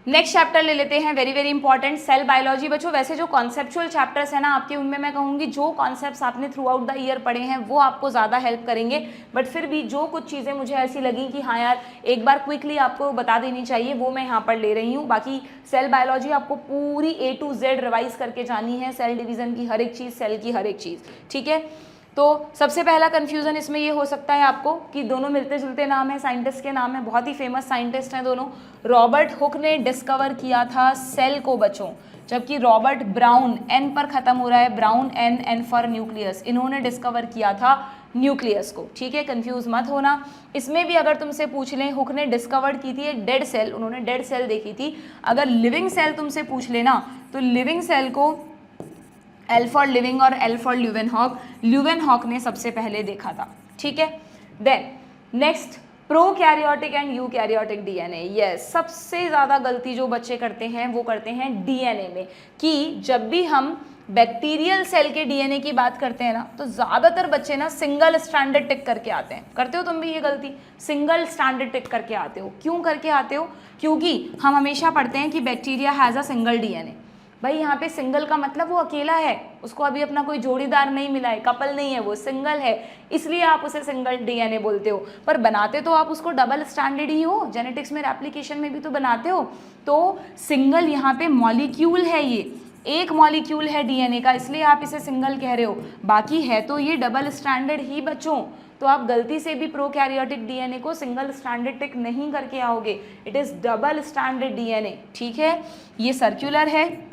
Next chapter ले लेते हैं, very very important, cell biology. बच्चों वैसे जो कॉन्सेप्चुअल चैप्टर्स है ना आपके, उनमें मैं कहूँगी जो कॉन्सेप्ट्स आपने थ्रू आउट द ईयर पढ़े हैं वो आपको ज़्यादा हेल्प करेंगे, बट फिर भी जो कुछ चीज़ें मुझे ऐसी लगी कि हाँ यार एक बार क्विकली आपको बता देनी चाहिए, वो मैं यहाँ पर ले रही हूँ। बाकी सेल बायोलॉजी आपको पूरी A to Z रिवाइज करके जानी है, सेल डिवीज़न की हर एक चीज़, सेल की हर एक चीज़, ठीक है। तो सबसे पहला कंफ्यूजन इसमें ये हो सकता है आपको कि दोनों मिलते जुलते नाम है, साइंटिस्ट के नाम है, बहुत ही फेमस साइंटिस्ट हैं दोनों। रॉबर्ट हुक ने डिस्कवर किया था सेल को बच्चों, जबकि रॉबर्ट ब्राउन, एन पर खत्म हो रहा है, ब्राउन एन फॉर न्यूक्लियस, इन्होंने डिस्कवर किया था न्यूक्लियस को, ठीक है, कंफ्यूज मत होना। इसमें भी अगर तुमसे पूछ लें, हुक ने डिस्कवर की थी एक डेड सेल, उन्होंने डेड सेल देखी थी। अगर लिविंग सेल तुमसे पूछ लेना तो लिविंग सेल को एल फॉर लिविंग और एल फॉर ल्यूवेनहॉक ने सबसे पहले देखा था, ठीक है। Then next, prokaryotic and eukaryotic DNA. Yes, सबसे ज़्यादा गलती जो बच्चे करते हैं वो करते हैं डीएनए में, कि जब भी हम बैक्टीरियल सेल के डीएनए की बात करते हैं ना तो ज़्यादातर बच्चे ना सिंगल स्ट्रैंडेड टिक करके आते हैं। करते हो तुम भी ये गलती, सिंगल स्ट्रैंडेड टिक करके आते हो। क्यों करके आते हो? क्योंकि हम हमेशा पढ़ते हैं कि bacteria has a single DNA. भाई यहाँ पे सिंगल का मतलब वो अकेला है, उसको अभी अपना कोई जोड़ीदार नहीं मिला है, कपल नहीं है, वो सिंगल है, इसलिए आप उसे सिंगल डीएनए बोलते हो। पर बनाते तो आप उसको डबल स्टैंडर्ड ही हो, जेनेटिक्स में एप्लीकेशन में भी तो बनाते हो। तो सिंगल यहाँ पे मॉलिक्यूल है, ये एक मॉलिक्यूल है डीएनए का, इसलिए आप इसे सिंगल कह रहे हो, बाकी है तो ये डबल स्टैंडर्ड ही बच्चों। तो आप गलती से भी प्रोकैरियोटिक डीएनए को सिंगल स्टैंडर्ड टिक नहीं करके आओगे, it is double standard DNA, ठीक है। ये सर्कुलर है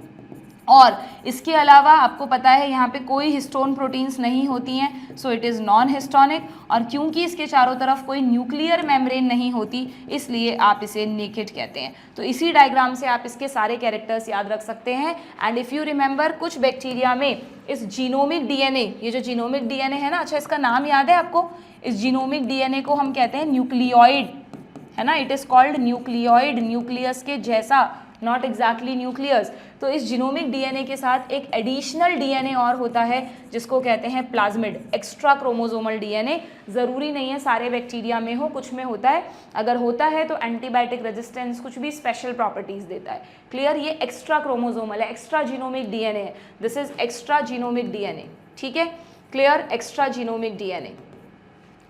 और इसके अलावा आपको पता है यहाँ पे कोई हिस्टोन प्रोटीन्स नहीं होती हैं, so it is non histrionic. और क्योंकि इसके चारों तरफ कोई न्यूक्लियर मेम्ब्रेन नहीं होती, इसलिए आप इसे नेकेड कहते हैं। तो इसी डायग्राम से आप इसके सारे कैरेक्टर्स याद रख सकते हैं। एंड इफ़ यू रिमेंबर, कुछ बैक्टीरिया में इस जीनोमिक डीएनए, ये जो जीनोमिक डीएनए है ना, अच्छा इसका नाम याद है आपको? इस जीनोमिक डीएनए को हम कहते हैं न्यूक्लियोइड, है ना, it is called nucleoid, nucleus के जैसा, नॉट एग्जैक्टली न्यूक्लियस। तो इस जीनोमिक डीएनए के साथ एक एडिशनल डीएनए और होता है जिसको कहते हैं प्लाज्मिड, एक्स्ट्रा क्रोमोसोमल डीएनए। ज़रूरी नहीं है सारे बैक्टीरिया में हो, कुछ में होता है, अगर होता है तो एंटीबायोटिक रेजिस्टेंस, कुछ भी स्पेशल प्रॉपर्टीज़ देता है। क्लियर? ये एक्स्ट्रा क्रोमोसोमल है, एक्स्ट्रा जीनोमिक डीएनए है, this is extra genomic DNA, ठीक है, क्लियर, एक्स्ट्रा जीनोमिक डीएनए।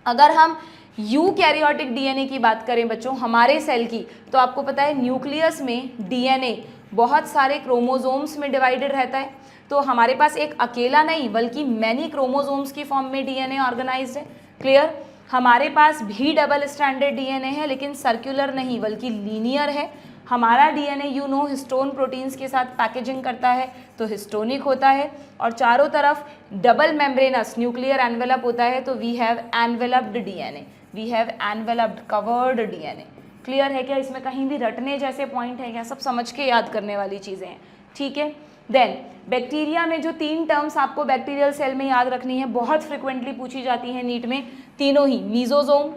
अगर हम यूकैरियोटिक डीएनए की बात करें बच्चों हमारे सेल की, तो आपको पता है न्यूक्लियस में डीएनए बहुत सारे क्रोमोसोम्स में डिवाइडेड रहता है। तो हमारे पास एक अकेला नहीं बल्कि मैनी क्रोमोसोम्स की फॉर्म में डीएनए ऑर्गेनाइज्ड है। क्लियर? हमारे पास भी डबल स्टैंडर्ड डीएनए है, लेकिन सर्कुलर नहीं बल्कि लीनियर है। हमारा DNA you know histone proteins के साथ पैकेजिंग करता है तो हिस्टोनिक होता है, और चारों तरफ डबल मेम्ब्रेनस न्यूक्लियर एनवेलप होता है, तो we have enveloped DNA, we have enveloped covered DNA. Clear है क्या? इसमें कहीं भी रटने जैसे पॉइंट है क्या? सब समझ के याद करने वाली चीज़ें हैं, ठीक है। देन बैक्टीरिया में जो 3 टर्म्स आपको बैक्टीरियल सेल में याद रखनी है, बहुत फ्रिक्वेंटली पूछी जाती हैं नीट में, तीनों ही, मीजोजोम,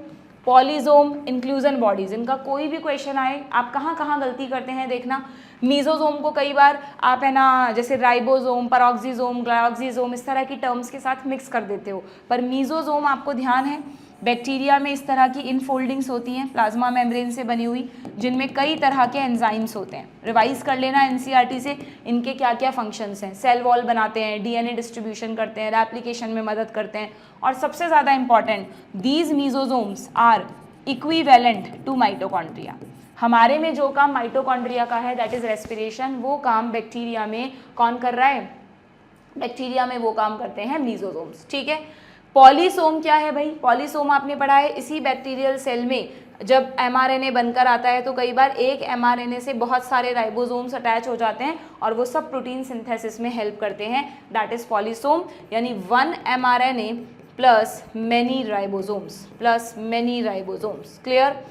पॉलीजोम, इंक्लूजन बॉडीज। इनका कोई भी क्वेश्चन आए, आप कहाँ कहाँ गलती करते हैं देखना। मीजोजोम को कई बार आप है ना जैसे राइबोसोम, परऑक्सीजोम, ग्लाइक्सिजोम इस तरह की टर्म्स के साथ मिक्स कर देते हो, पर मीजोजोम आपको ध्यान है बैक्टीरिया में इस तरह की इनफोल्डिंग्स होती हैं प्लाज्मा मेम्ब्रेन से बनी हुई, जिनमें कई तरह के एंजाइम्स होते हैं। रिवाइज कर लेना एनसीईआरटी से इनके क्या क्या फंक्शंस हैं। सेल वॉल बनाते हैं, डीएनए डिस्ट्रीब्यूशन करते हैं, रेप्लिकेशन में मदद करते हैं, और सबसे ज़्यादा important, these mesosomes are equivalent to mitochondria. हमारे में जो काम माइटोकॉन्ड्रिया का है दैट इज रेस्पिरेशन, वो काम बैक्टीरिया में कौन कर रहा है? बैक्टीरिया में वो काम करते हैं मीजोजोम्स, ठीक है। पॉलीसोम क्या है भाई? पॉलीसोम आपने पढ़ा है, इसी बैक्टीरियल सेल में जब एमआरएनए बनकर आता है तो कई बार एक एमआरएनए से बहुत सारे राइबोसोम्स अटैच हो जाते हैं और वो सब प्रोटीन सिंथेसिस में हेल्प करते हैं, दैट इज पॉलीसोम। यानी 1 mRNA plus many ribosomes, plus many ribosomes. Clear?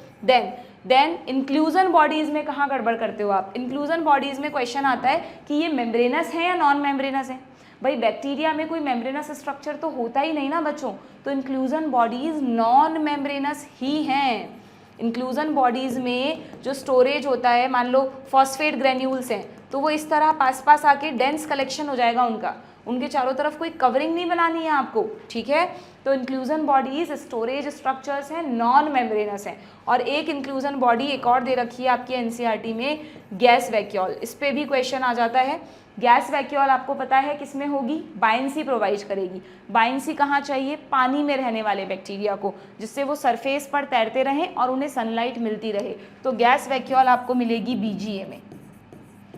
Then inclusion bodies में कहाँ गड़बड़ करते हो आप? इंक्लूजन बॉडीज में क्वेश्चन आता है कि ये मेम्ब्रेनस है या नॉन मेम्ब्रेनस है। भाई बैक्टीरिया में कोई मेम्ब्रेनस स्ट्रक्चर तो होता ही नहीं ना बच्चों, तो इंक्लूजन बॉडीज नॉन मेम्ब्रेनस ही हैं। इंक्लूजन बॉडीज में जो स्टोरेज होता है, मान लो फॉस्फेट ग्रेन्यूल्स हैं, तो वो इस तरह पास पास आके डेंस कलेक्शन हो जाएगा उनका, उनके चारों तरफ कोई कवरिंग नहीं बनानी है आपको, ठीक है। तो इंक्लूजन बॉडीज स्टोरेज स्ट्रक्चर्स हैं, नॉन मेम्ब्रेनस हैं। और एक इंक्लूजन बॉडी एक और दे रखी है आपकी एनसीईआरटी में, गैस वैक्यूल। इस पे भी क्वेश्चन आ जाता है। गैस वैक्यूल आपको पता है किसमें होगी, बायंसी प्रोवाइड करेगी। बायंसी कहाँ चाहिए, पानी में रहने वाले बैक्टीरिया को, जिससे वो सरफेस पर तैरते रहें और उन्हें सनलाइट मिलती रहे। तो गैस वैक्यूल आपको मिलेगी बीजीए में,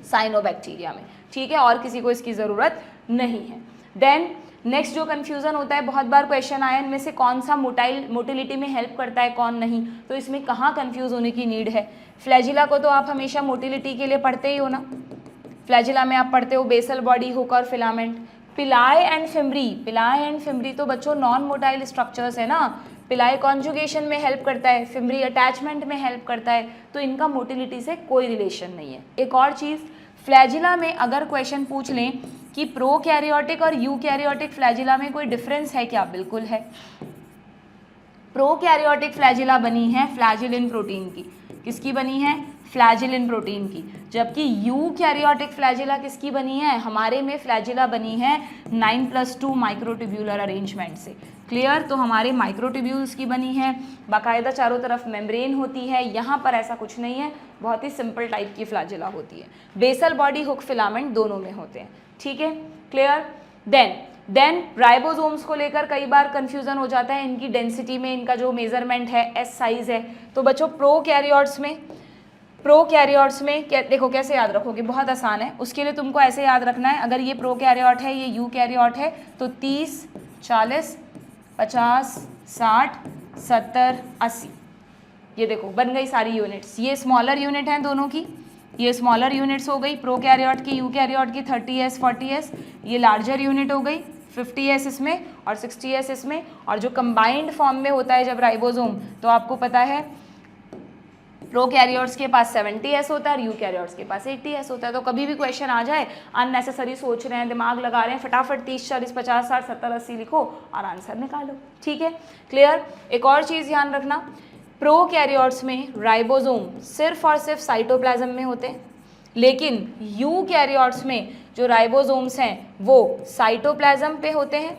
साइनोबैक्टीरिया में, ठीक है, और किसी को इसकी ज़रूरत नहीं है। देन नेक्स्ट जो कन्फ्यूज़न होता है, बहुत बार क्वेश्चन आया इनमें से कौन सा मोटिलिटी में हेल्प करता है कौन नहीं, तो इसमें कहाँ कन्फ्यूज़ होने की नीड है। फ्लैजिला को तो आप हमेशा मोटिलिटी के लिए पढ़ते ही हो ना, फ्लैजिला में आप पढ़ते हो बेसल बॉडी, हुक और फिलामेंट। पिलाई एंड फिमरी तो बच्चों नॉन मोटाइल स्ट्रक्चर्स है ना, पिलाई कॉन्जुगेशन में हेल्प करता है, फिमरी अटैचमेंट में हेल्प करता है, तो इनका मोटिलिटी से कोई रिलेशन नहीं है। एक और चीज़, फ्लैजिला में अगर क्वेश्चन पूछ लें कि प्रोकैरियोटिक और यूकैरियोटिक फ्लैजिला में कोई डिफरेंस है क्या, बिल्कुल है। प्रोकैरियोटिक फ्लैजिला बनी है फ्लैजिलिन प्रोटीन की, किसकी बनी है, फ्लैजिलिन प्रोटीन की, जबकि यूकैरियोटिक फ्लैजिला किसकी बनी है, हमारे में फ्लैजिला बनी है 9+2 माइक्रोट्यूब्यूलर अरेंजमेंट से। क्लियर, तो हमारे माइक्रोट्यूब्यूल्स की बनी है, बाकायदा चारों तरफ मेम्ब्रेन होती है, यहाँ पर ऐसा कुछ नहीं है, बहुत ही सिंपल टाइप की फ्लैजिला होती है। बेसल बॉडी, हुक, फिलामेंट दोनों में होते हैं, ठीक है, क्लियर। देन राइबोसोम्स को लेकर कई बार कंफ्यूजन हो जाता है, इनकी डेंसिटी में इनका जो मेजरमेंट है एस साइज है। तो बच्चों प्रोकैरियोट्स में देखो कैसे याद रखोगे, बहुत आसान है। उसके लिए तुमको ऐसे याद रखना है, अगर ये प्रोकैरियोट है, ये यूकैरियोट है, तो 30, 40, 50, 60, 70, 80, ये देखो बन गई सारी यूनिट्स। ये स्मॉलर यूनिट हैं दोनों की, ये स्मॉलर यूनिट्स हो गई प्रोकैरियोट की, यूकैरियोट की 30s 40s, ये लार्जर यूनिट हो गई 50s इसमें और 60s इसमें। और जो कंबाइंड फॉर्म में होता है जब राइबोसोम, तो आपको पता है प्रोकैरियोट्स के पास 70s होता है और यूकैरियोट्स के पास 80s होता है। तो कभी भी क्वेश्चन आ जाए, अननेसेसरी सोच रहे हैं, दिमाग लगा रहे हैं, फटाफट 30, 40, 50, 60, 70, 80 लिखो और आंसर निकालो, ठीक है, क्लियर। एक और चीज़ ध्यान रखना, प्रोकैरियोट्स में राइबोसोम सिर्फ और सिर्फ साइटोप्लाज्म में होते हैं, लेकिन यूकैरियोट्स में जो राइबोसोम्स हैं वो साइटोप्लाज्म पे होते हैं,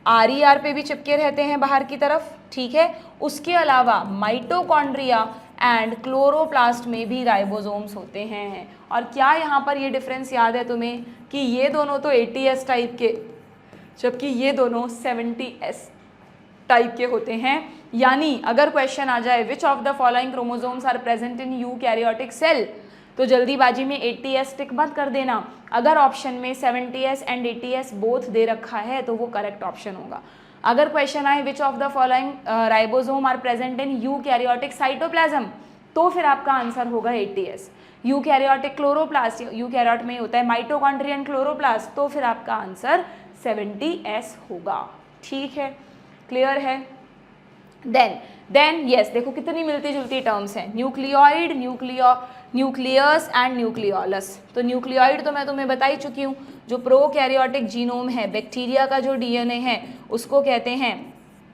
RER पे भी चिपके रहते हैं बाहर की तरफ, ठीक है। उसके अलावा माइटोकॉन्ड्रिया एंड क्लोरोप्लास्ट में भी राइबोसोम्स होते हैं। और क्या यहाँ पर ये डिफरेंस याद है तुम्हें कि ये दोनों तो 80s टाइप के, जबकि ये दोनों 70s टाइप के होते हैं। यानी अगर क्वेश्चन आ जाए which of the following chromosomes are present in eukaryotic cell, तो जल्दीबाजी में 80s टिक मत कर देना। अगर ऑप्शन में 70s and 80s both they रखा है तो वो करेक्ट ऑप्शन होगा। अगर क्वेश्चन आए which of the following ribosome are present in eukaryotic cytoplasm, तो फिर आपका आंसर होगा 80s। यूकैरियोटिक क्लोरोप्लास्ट, यूकैरियोट में होता है माइटोकॉन्ड्रियन क्लोरोप्लास्ट, तो फिर आपका आंसर 70s होगा, ठीक है, क्लियर है। देन यस, देखो कितनी मिलती जुलती टर्म्स हैं, न्यूक्लियोइड, न्यूक्लियस एंड न्यूक्लियोलस। तो न्यूक्लियोइड तो मैं तुम्हें बता ही चुकी हूँ, जो प्रोकैरियोटिक जीनोम है, बैक्टीरिया का जो DNA है उसको कहते हैं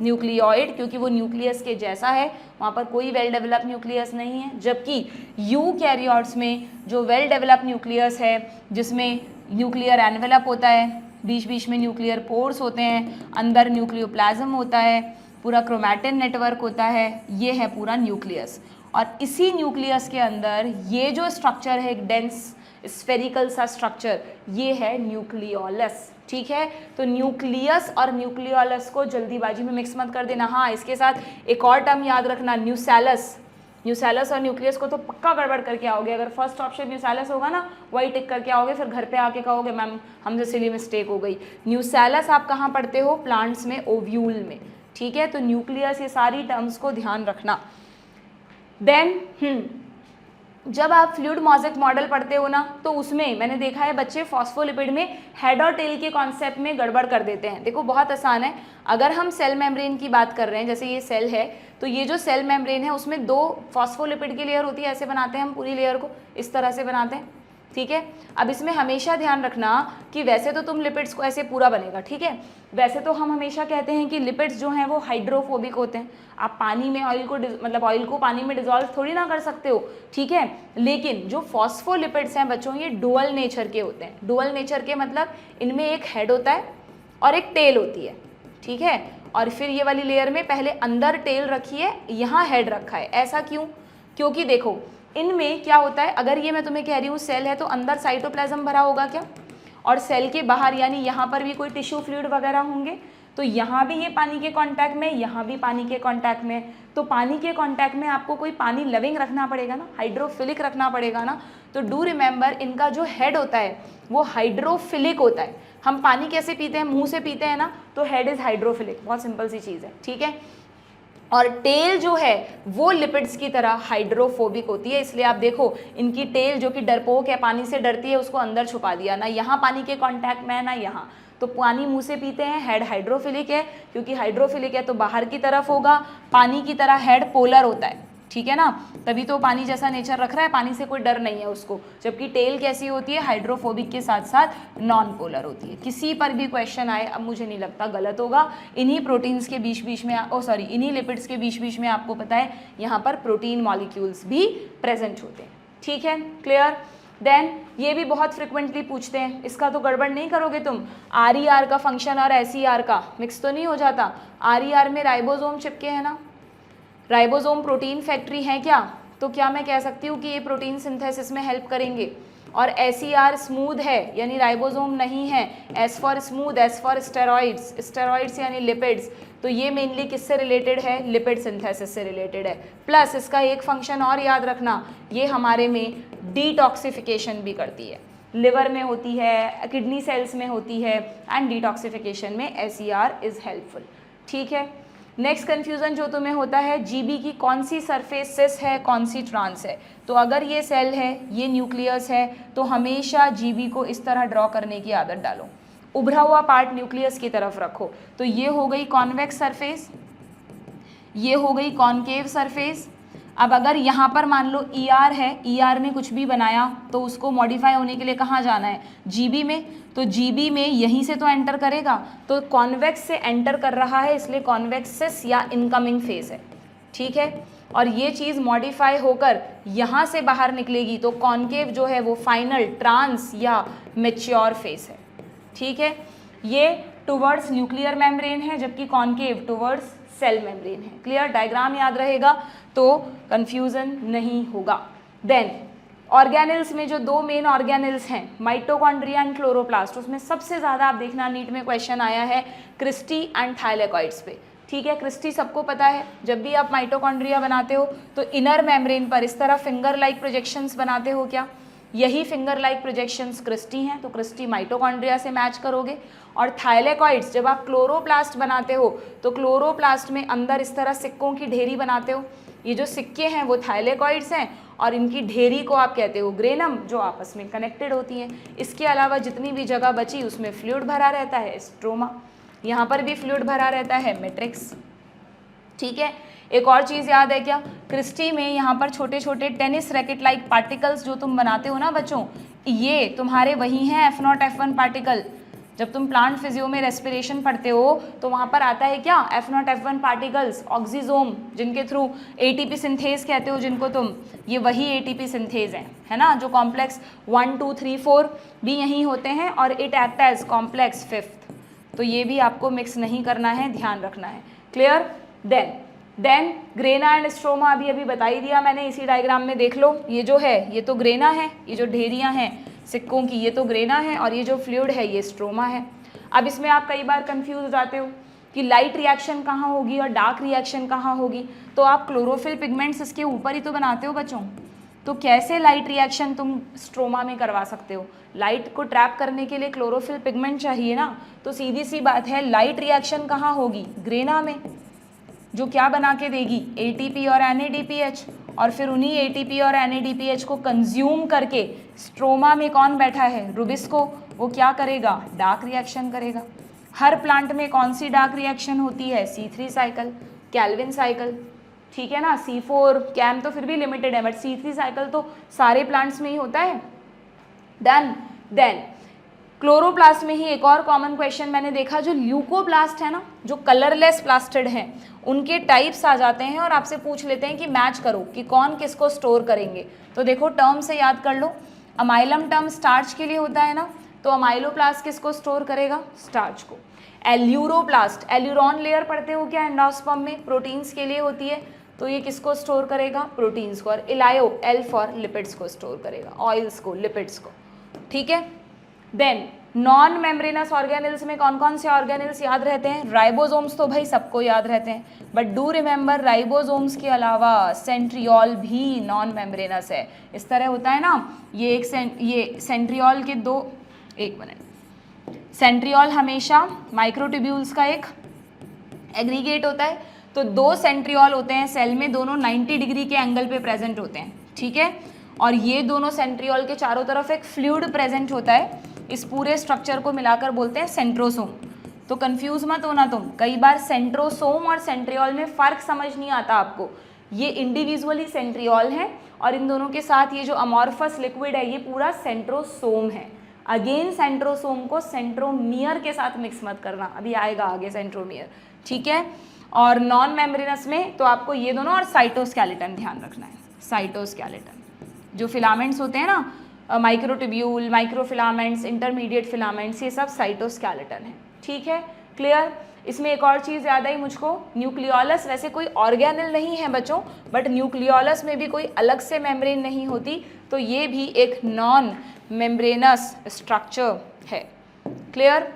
न्यूक्लियोइड, क्योंकि वो न्यूक्लियस के जैसा है, वहाँ पर कोई वेल डेवलप न्यूक्लियस नहीं है। जबकि यूकैरियोट्स में जो वेल डेवलप न्यूक्लियस है, जिसमें न्यूक्लियर एनवेलप होता है, बीच बीच में न्यूक्लियर पोर्स होते हैं, अंदर न्यूक्लियोप्लाज्म होता है, पूरा क्रोमैटिन नेटवर्क होता है, ये है पूरा न्यूक्लियस। और इसी न्यूक्लियस के अंदर ये जो स्ट्रक्चर है, एक डेंस स्फेरिकल सा स्ट्रक्चर, ये है न्यूक्लियोलस, ठीक है। तो न्यूक्लियस और न्यूक्लियोलस को जल्दीबाजी में मिक्स मत कर देना। हाँ, इसके साथ एक और टर्म याद रखना, न्यूसैलस और न्यूक्लियस को तो पक्का गड़बड़ करके आओगे। अगर फर्स्ट ऑप्शन न्यूसैलस होगा ना, वही टिक करके आओगे, फिर घर पे आके कहोगे मैम हमसे सिली मिस्टेक हो गई। न्यूसैलस आप कहाँ पढ़ते हो, प्लांट्स में, ओव्यूल में, ठीक है। तो न्यूक्लियस, ये सारी टर्म्स को ध्यान रखना। देन जब आप फ्लूइड मोज़ेक मॉडल पढ़ते हो ना, तो उसमें मैंने देखा है बच्चे फॉस्फोलिपिड में हेड और टेल के कॉन्सेप्ट में गड़बड़ कर देते हैं। देखो बहुत आसान है, अगर हम सेल मेम्ब्रेन की बात कर रहे हैं, जैसे ये सेल है, तो ये जो सेल मेम्ब्रेन है उसमें 2 फॉस्फोलिपिड की लेयर होती है, ऐसे बनाते हैं हम पूरी लेयर को, इस तरह से बनाते हैं, ठीक है। अब इसमें हमेशा ध्यान रखना कि वैसे तो तुम लिपिड्स को ऐसे पूरा बनेगा, ठीक है, वैसे तो हम हमेशा कहते हैं कि लिपिड्स जो हैं वो हाइड्रोफोबिक होते हैं। आप पानी में ऑयल को मतलब ऑयल को पानी में डिजोल्व थोड़ी ना कर सकते हो, ठीक है, लेकिन जो फॉस्फोलिपिड्स हैं बच्चों ये डुअल नेचर के होते हैं। डुअल नेचर के मतलब इनमें एक हेड होता है और एक टेल होती है, ठीक है, और फिर ये वाली लेयर में पहले अंदर टेल रखी है, यहाँ हेड रखा है। ऐसा क्यों? क्योंकि देखो इनमें क्या होता है, अगर ये मैं तुम्हें कह रही हूँ सेल है तो अंदर साइटोप्लाज्म भरा होगा क्या, और सेल के बाहर यानी यहाँ पर भी कोई टिश्यू फ्लूइड वगैरह होंगे, तो यहाँ भी ये पानी के कांटेक्ट में, यहाँ भी पानी के कांटेक्ट में, तो पानी के कांटेक्ट में आपको कोई पानी लविंग रखना पड़ेगा ना, हाइड्रोफिलिक रखना पड़ेगा ना। तो डू रिमेंबर इनका जो हेड होता है वो हाइड्रोफिलिक होता है। हम पानी कैसे पीते हैं, मुंह से पीते हैं ना, तो हेड इज हाइड्रोफिलिक, बहुत सिंपल सी चीज़ है, ठीक है। और टेल जो है वो लिपिड्स की तरह हाइड्रोफोबिक होती है, इसलिए आप देखो इनकी टेल जो कि डरपोक है, पानी से डरती है, उसको अंदर छुपा दिया ना, यहाँ पानी के कांटेक्ट में है ना यहाँ, तो पानी मुंह से पीते हैं, हेड हाइड्रोफिलिक है, क्योंकि हाइड्रोफिलिक है तो बाहर की तरफ होगा, पानी की तरह हेड पोलर होता है, ठीक है ना, तभी तो पानी जैसा नेचर रख रहा है, पानी से कोई डर नहीं है उसको। जबकि टेल कैसी होती है, हाइड्रोफोबिक के साथ साथ नॉन पोलर होती है। किसी पर भी क्वेश्चन आए, अब मुझे नहीं लगता गलत होगा, इन्हीं प्रोटीन्स के बीच बीच में इन्हीं लिपिड्स के बीच बीच में आपको पता है यहाँ पर प्रोटीन मॉलिक्यूल्स भी प्रेजेंट होते हैं, ठीक है, क्लियर। देन ये भी बहुत फ्रिक्वेंटली पूछते हैं, इसका तो गड़बड़ नहीं करोगे तुम, RER का फंक्शन और SER का मिक्स तो नहीं हो जाता। RER में राइबोसोम चिपके हैं ना, राइबोसोम प्रोटीन फैक्ट्री है क्या, तो क्या मैं कह सकती हूँ कि ये प्रोटीन सिंथेसिस में हेल्प करेंगे। और SER स्मूथ है यानी राइबोसोम नहीं है, S for smooth, S for steroids, steroids यानी लिपिड्स, तो ये मेनली किससे रिलेटेड है, लिपिड सिंथेसिस से रिलेटेड है। प्लस इसका एक फंक्शन और याद रखना, ये हमारे में डिटॉक्सिफिकेशन भी करती है, लिवर में होती है, किडनी सेल्स में होती है, एंड डिटॉक्सिफिकेशन में SER इज हेल्पफुल, ठीक है। नेक्स्ट कन्फ्यूज़न जो तुम्हें होता है, जीबी की कौन सी सरफेस सिस है, कौन सी ट्रांस है, तो अगर ये सेल है, ये न्यूक्लियस है, तो हमेशा जीबी को इस तरह ड्रॉ करने की आदत डालो, उभरा हुआ पार्ट न्यूक्लियस की तरफ रखो। तो ये हो गई कॉन्वेक्स सरफेस, ये हो गई कॉनकेव सरफेस। अब अगर यहाँ पर मान लो ER है, ER ने कुछ भी बनाया तो उसको मॉडिफाई होने के लिए कहाँ जाना है, GB में, तो GB में यहीं से तो एंटर करेगा, तो कॉन्वेक्स से एंटर कर रहा है, इसलिए कॉन्वेक्सिस या इनकमिंग फेज है, ठीक है। और ये चीज़ मॉडिफाई होकर यहाँ से बाहर निकलेगी, तो कॉनकेव जो है वो फाइनल ट्रांस या मेच्योर फेज है, ठीक है। ये टुवर्ड्स न्यूक्लियर मेम्ब्रेन है, जबकि कॉनकेव टुवर्ड्स सेल मेम्ब्रेन है, क्लियर। डायग्राम याद रहेगा तो कंफ्यूजन नहीं होगा। देन ऑर्गेनल्स में जो दो मेन ऑर्गेनल्स हैं, माइटोकॉन्ड्रिया एंड क्लोरोप्लास्ट, उसमें सबसे ज़्यादा आप देखना नीट में क्वेश्चन आया है क्रिस्टी एंड थाइलेकॉइड्स पे, ठीक है। क्रिस्टी सबको पता है, जब भी आप माइटोकॉन्ड्रिया बनाते हो तो इनर मेम्ब्रेन पर इस तरह फिंगर लाइक प्रोजेक्शंस बनाते हो क्या, यही फिंगर लाइक प्रोजेक्शंस क्रिस्टी हैं, तो क्रिस्टी माइटोकॉन्ड्रिया से मैच करोगे। और थाइलेकॉइड्स जब आप क्लोरोप्लास्ट बनाते हो तो क्लोरोप्लास्ट में अंदर इस तरह सिक्कों की ढेरी बनाते हो, ये जो सिक्के हैं वो थाइलेकॉइड्स हैं, और इनकी ढेरी को आप कहते हो ग्रेनम, जो आपस में कनेक्टेड होती हैं। इसके अलावा जितनी भी जगह बची उसमें फ्लूइड भरा रहता है, स्ट्रोमा, यहाँ पर भी फ्लूइड भरा रहता है, मैट्रिक्स, ठीक है। एक और चीज़ याद है क्या, क्रिस्टी में यहाँ पर छोटे छोटे टेनिस रैकेट लाइक पार्टिकल्स जो तुम बनाते हो ना बच्चों, ये तुम्हारे वही हैं F0 F1 पार्टिकल। जब तुम प्लांट फिजियो में रेस्पिरेशन पढ़ते हो तो वहाँ पर आता है क्या, F0 F1 पार्टिकल्स, ऑक्सीजोम, जिनके थ्रू ATP सिंथेज कहते हो जिनको तुम, ये वही ATP सिंथेज है ना, जो कॉम्प्लेक्स 1 2 3 4 भी यहीं होते हैं, और it act as complex 5th, तो ये भी आपको मिक्स नहीं करना है, ध्यान रखना है, clear. Then grana and stroma अभी अभी बता ही दिया मैंने, इसी डायग्राम में देख लो, ये जो है ये तो ग्रेना है, ये जो ढेरियाँ हैं सिक्कों की ये तो ग्रेना है, और ये जो फ्लूइड है ये स्ट्रोमा है। अब इसमें आप कई बार कंफ्यूज हो जाते हो कि लाइट रिएक्शन कहाँ होगी और डार्क रिएक्शन कहाँ होगी, तो आप क्लोरोफिल पिगमेंट्स इसके ऊपर ही तो बनाते हो बच्चों, तो कैसे लाइट रिएक्शन तुम स्ट्रोमा में करवा सकते हो, लाइट को ट्रैप करने के लिए क्लोरोफिल पिगमेंट चाहिए ना, तो सीधी सी बात है लाइट रिएक्शन कहाँ होगी, ग्रेना में, जो क्या बना के देगी, ATP और NADPH, और फिर उन्हीं ATP और NADPH को कंज्यूम करके स्ट्रोमा में कौन बैठा है, रुबिस्को, वो क्या करेगा, डार्क रिएक्शन करेगा। हर प्लांट में कौन सी डार्क रिएक्शन होती है, C3 साइकिल, कैल्विन साइकिल, ठीक है ना, C4 कैम तो फिर भी लिमिटेड है, बट C3 साइकिल तो सारे प्लांट्स में ही होता है। डन। देन क्लोरोप्लास्ट में ही एक और कॉमन क्वेश्चन मैंने देखा, जो ल्यूकोप्लास्ट है ना, जो कलरलेस प्लास्टिड हैं, उनके टाइप्स आ जाते हैं और आपसे पूछ लेते हैं कि मैच करो कि कौन किसको स्टोर करेंगे। तो देखो टर्म से याद कर लो, अमाइलम टर्म स्टार्च के लिए होता है ना, तो अमाइलोप्लास्ट किसको स्टोर करेगा? स्टार्च को। एल्यूरोप्लास्ट, एल्यूरॉन लेयर पढ़ते हो क्या एंडोस्पर्म में, प्रोटीन्स के लिए होती है, तो ये किसको स्टोर करेगा? प्रोटीन्स को। और इलायो, एल फॉर लिपिड्स को स्टोर करेगा, ऑयल्स को, लिपिड्स को, ठीक है। देन नॉन मेम्ब्रेनस ऑर्गेनिल्स में कौन कौन से ऑर्गेनिल्स याद रहते हैं? राइबोसोम्स तो भाई सबको याद रहते हैं, बट डू रिमेंबर राइबोसोम्स के अलावा सेंट्रियोल भी नॉन मेम्ब्रेनस है। इस तरह होता है ना, ये सेंट्रियोल के दो, एक मिनट, सेंट्रियोल हमेशा माइक्रोट्यूब्यूल्स का एक एग्रीगेट होता है, तो दो सेंट्रियोल होते हैं सेल में, दोनों 90 डिग्री के एंगल पे प्रेजेंट होते हैं, ठीक है। और ये दोनों सेंट्रियोल के चारों तरफ एक फ्लूइड प्रेजेंट होता है, इस पूरे स्ट्रक्चर को मिलाकर बोलते हैं सेंट्रोसोम। तो कंफ्यूज मत होना तुम, कई बार सेंट्रोसोम और सेंट्रियोल में फ़र्क समझ नहीं आता आपको। ये इंडिविजुअली सेंट्रियोल हैं और इन दोनों के साथ ये जो अमॉर्फस लिक्विड है ये पूरा सेंट्रोसोम है। अगेन सेंट्रोसोम को सेंट्रोमियर के साथ मिक्स मत करना, अभी आएगा आगे सेंट्रोमियर, ठीक है। और नॉन मेम्ब्रेनस में तो आपको ये दोनों, और साइटोस्केलेटन ध्यान रखना है। साइटोस्केलेटन जो फिलामेंट्स होते हैं ना, माइक्रोट्यूब्यूल, माइक्रोफिलामेंट्स, इंटरमीडिएट फिलामेंट्स, ये सब साइटोस्केलेटन है, ठीक है, क्लियर। इसमें एक और चीज़ याद आई मुझको, न्यूक्लियोलस वैसे कोई ऑर्गेनिल नहीं है बच्चों, बट न्यूक्लियोलस में भी कोई अलग से मेम्ब्रेन नहीं होती, तो ये भी एक नॉन मेम्ब्रेनस स्ट्रक्चर है, क्लियर।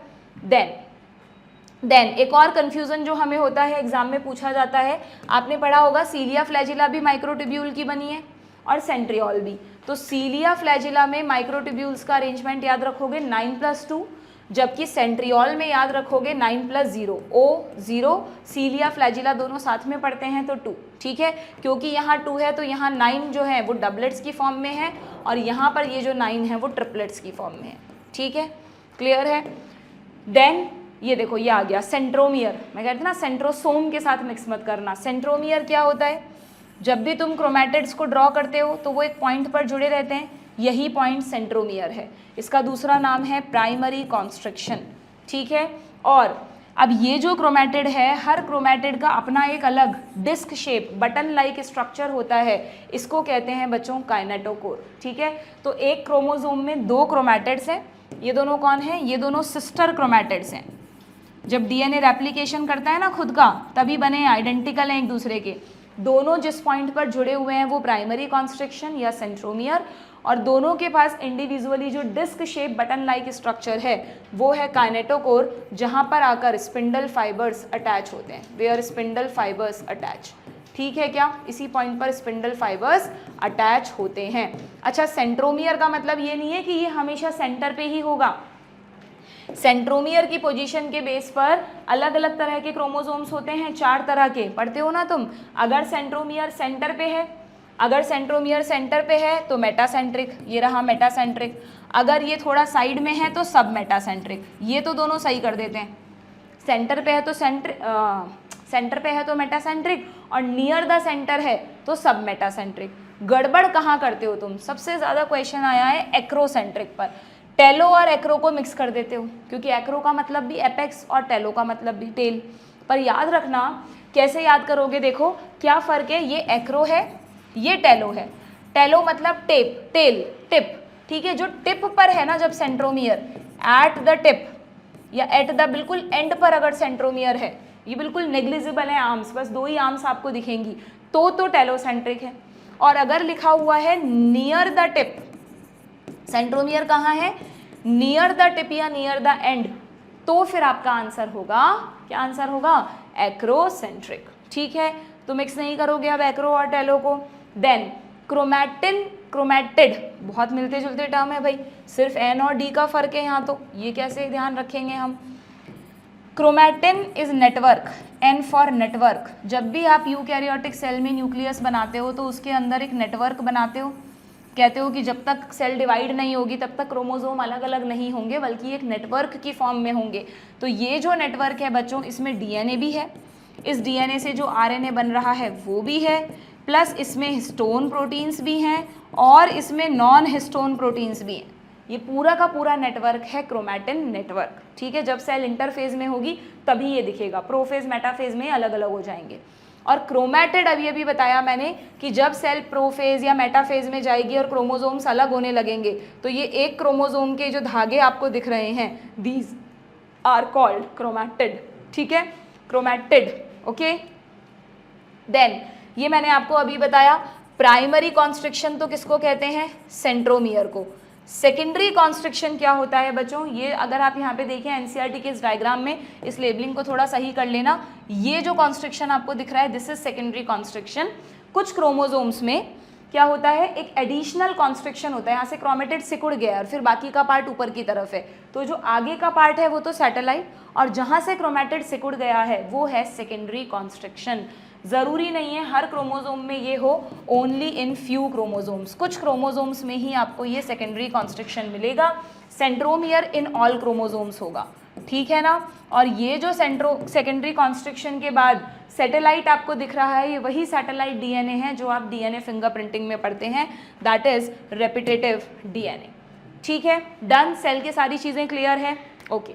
देन एक और कन्फ्यूज़न जो हमें होता है, एग्जाम में पूछा जाता है, आपने पढ़ा होगा सीलिया फ्लैजिला भी माइक्रोट्यूब्यूल की बनी है और सेंट्रियोल भी। तो सीलिया फ्लैजिला में माइक्रोट्यूब्यूल्स का अरेंजमेंट याद रखोगे 9+2, जबकि सेंट्रियोल में याद रखोगे 9+0, O0, सीलिया फ्लैजिला दोनों साथ में पढ़ते हैं तो 2, ठीक है। क्योंकि यहाँ 2 है तो यहाँ 9 जो है वो डबलेट्स की फॉर्म में है और यहाँ पर ये जो 9 है वो ट्रिपलेट्स की फॉर्म में है, ठीक है, क्लियर है। देन ये देखो ये आ गया सेंट्रोमियर, मैं कहती ना सेंट्रोसोम के साथ मिक्स मत करना। सेंट्रोमियर क्या होता है? जब भी तुम क्रोमैटिड्स को ड्रॉ करते हो तो वो एक पॉइंट पर जुड़े रहते हैं, यही पॉइंट सेंट्रोमियर है। इसका दूसरा नाम है प्राइमरी कॉन्स्ट्रिक्शन, ठीक है। और अब ये जो क्रोमैटिड है, हर क्रोमैटिड का अपना एक अलग disc shape button like structure होता है, इसको कहते हैं बच्चों काइनेटोकोर, ठीक है। तो एक क्रोमोसोम में 2 क्रोमैटिड्स हैं, ये दोनों कौन हैं? ये दोनों सिस्टर क्रोमैटिड्स हैं। जब डीएनए रेप्लिकेशन करता है ना खुद का, तभी बने आइडेंटिकल हैं एक दूसरे के। दोनों जिस पॉइंट पर जुड़े हुए हैं वो प्राइमरी कॉन्स्ट्रिक्शन या सेंट्रोमियर, और दोनों के पास इंडिविजुअली जो disc shape button like structure है वो है काइनेटोकोर, जहां पर आकर स्पिंडल फाइबर्स अटैच होते हैं, वेयर स्पिंडल फाइबर्स अटैच, ठीक है क्या? इसी पॉइंट पर स्पिंडल फाइबर्स अटैच होते हैं। अच्छा, सेंट्रोमियर का मतलब ये नहीं है कि ये हमेशा सेंटर पे ही होगा। सेंट्रोमियर की पोजीशन के बेस पर अलग अलग तरह के क्रोमोसोम्स होते हैं, 4 तरह के, पढ़ते हो ना तुम। अगर सेंट्रोमियर सेंटर पे है, अगर सेंट्रोमियर सेंटर पे है तो मेटासेंट्रिक, ये रहा मेटासेंट्रिक। अगर ये थोड़ा साइड में है तो सब मेटासेंट्रिक, ये तो दोनों सही कर देते हैं। सेंटर पे है तो सेंटर पे है तो मेटासेंट्रिक, और नियर द सेंटर है तो सब मेटासेंट्रिक। गड़बड़ कहाँ करते हो तुम? सबसे ज़्यादा क्वेश्चन आया है एक्रोसेंट्रिक पर। टेलो और एक्रो को मिक्स कर देते हो, क्योंकि एक्रो का मतलब भी एपेक्स और टेलो का मतलब भी टेल। पर याद रखना, कैसे याद करोगे? देखो क्या फ़र्क है, ये एक्रो है, ये टेलो है। टेलो मतलब टेप, टेल, टिप, ठीक है। जो टिप पर है ना जब सेंट्रोमियर, एट द टिप या एट द बिल्कुल एंड पर अगर सेंट्रोमियर है, ये बिल्कुल नेग्लिजिबल है आर्म्स, बस 2 ही आर्म्स आपको दिखेंगी, तो टेलोसेंट्रिक है। और अगर लिखा हुआ है नियर द टिप, सेंट्रोमियर कहाँ है? नियर द टिप या नियर द एंड, तो फिर आपका आंसर होगा, क्या आंसर होगा? एक्रोसेंट्रिक, ठीक है। तो मिक्स नहीं करोगे अब एक्रो और टेलो को। देन क्रोमैटिन, क्रोमैटिड, बहुत मिलते जुलते टर्म है भाई, सिर्फ एन और डी का फर्क है यहाँ, तो ये कैसे ध्यान रखेंगे हम? Chromatin is network, N for network. जब भी आप यूकैरियोटिक सेल में न्यूक्लियस बनाते हो तो उसके अंदर एक नेटवर्क बनाते हो, कहते हो कि जब तक सेल डिवाइड नहीं होगी तब तक क्रोमोसोम अलग अलग नहीं होंगे, बल्कि एक नेटवर्क की फॉर्म में होंगे। तो ये जो नेटवर्क है बच्चों, इसमें डीएनए भी है, इस डीएनए से जो आरएनए बन रहा है वो भी है, प्लस इसमें हिस्टोन प्रोटीन्स भी हैं और इसमें नॉन हिस्टोन प्रोटीन्स भी हैं। ये पूरा का पूरा नेटवर्क है क्रोमैटिन नेटवर्क, ठीक है। जब सेल इंटरफेज में होगी तभी ये दिखेगा, प्रोफेज मेटाफेज में अलग अलग हो जाएंगे। और क्रोमैटिड अभी बताया मैंने कि जब सेल प्रोफेज या मेटाफेज में जाएगी और क्रोमोसोम्स अलग होने लगेंगे तो ये एक क्रोमोसोम के जो धागे आपको दिख रहे हैं, दीज आर कॉल्ड क्रोमैटिड, ठीक है, क्रोमैटिड, ओके। देन ये मैंने आपको अभी बताया, प्राइमरी कॉन्स्ट्रिक्शन तो किसको कहते हैं, सेंट्रोमियर को। सेकेंडरी कॉन्स्ट्रिक्शन क्या होता है बच्चों, ये अगर आप यहाँ पे देखें एनसीईआरटी के इस डायग्राम में, इस लेबलिंग को थोड़ा सही कर लेना, ये जो कॉन्स्ट्रिक्शन आपको दिख रहा है दिस इज सेकेंडरी कॉन्स्ट्रिक्शन। कुछ क्रोमोसोम्स में क्या होता है, एक एडिशनल कॉन्स्ट्रिक्शन होता है, यहाँ से क्रोमेटिड सिकुड़ गया और फिर बाकी का पार्ट ऊपर की तरफ है, तो जो आगे का पार्ट है वो तो सैटेलाइट, और जहाँ से क्रोमेटिड सिकुड़ गया है वो है सेकेंडरी कॉन्स्ट्रिक्शन। ज़रूरी नहीं है हर क्रोमोसोम में ये हो, ओनली इन फ्यू क्रोमोसोम्स, कुछ क्रोमोसोम्स में ही आपको ये सेकेंडरी कॉन्स्ट्रिक्शन मिलेगा। सेंट्रोमियर इन ऑल क्रोमोसोम्स होगा, ठीक है ना। और ये जो सेकेंडरी कॉन्स्ट्रिक्शन के बाद सैटेलाइट आपको दिख रहा है, ये वही सैटेलाइट डीएनए है जो आप डीएनए फिंगरप्रिंटिंग में पढ़ते हैं, दैट इज रेपिटेटिव डीएनए, ठीक है। डन, सेल की सारी चीज़ें क्लियर है, ओके।